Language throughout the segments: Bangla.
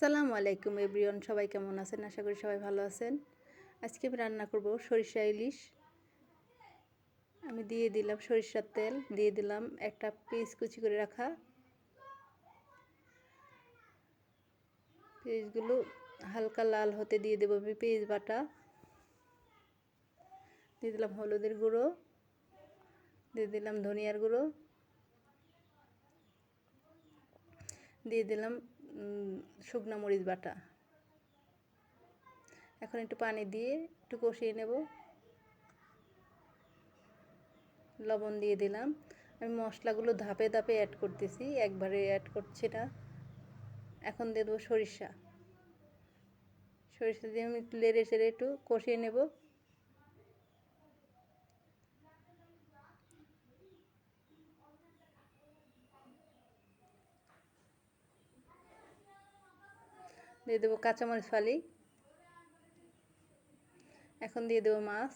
আসসালামু আলাইকুম এভরিওয়ান, সবাই কেমন আছেন? আশা করি সবাই ভালো আছেন। আজকে আমি রান্না করব সরিষা ইলিশ। আমি দিয়ে দিলাম সরিষার তেল, দিয়ে দিলাম একটা পেঁয়াজ কুচি করে রাখা। পেঁয়াজগুলো হালকা লাল হতে দিয়ে দেবো আমি পেঁয়াজ বাটা। দিয়ে দিলাম হলুদের গুঁড়ো, দিয়ে দিলাম ধনিয়ার গুঁড়ো, দিয়ে দিলাম শুকনো মরিচ বাটা। এখন একটু পানি দিয়ে একটু কষিয়ে নেব। লবণ দিয়ে দিলাম। আমি মশলাগুলো ধাপে ধাপে অ্যাড করতেছি, একবারে অ্যাড করছি না। এখন দিয়ে দেবো সরিষা দিয়ে আমি লেড়ে চেড়ে একটু কষিয়ে নেব। দিয়ে দেবো কাঁচামরিচ ফালি। এখন দিয়ে দেবো মাছ।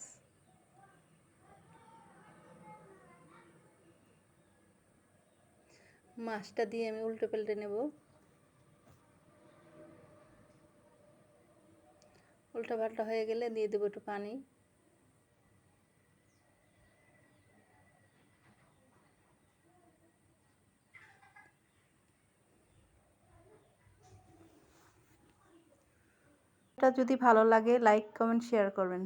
মাছটা দিয়ে আমি উল্টে পাল্টে নেব। উল্টা পাল্টা হয়ে গেলে দিয়ে দেবো একটু পানি। এটা যদি ভালো লাগে লাইক কমেন্ট শেয়ার করবেন।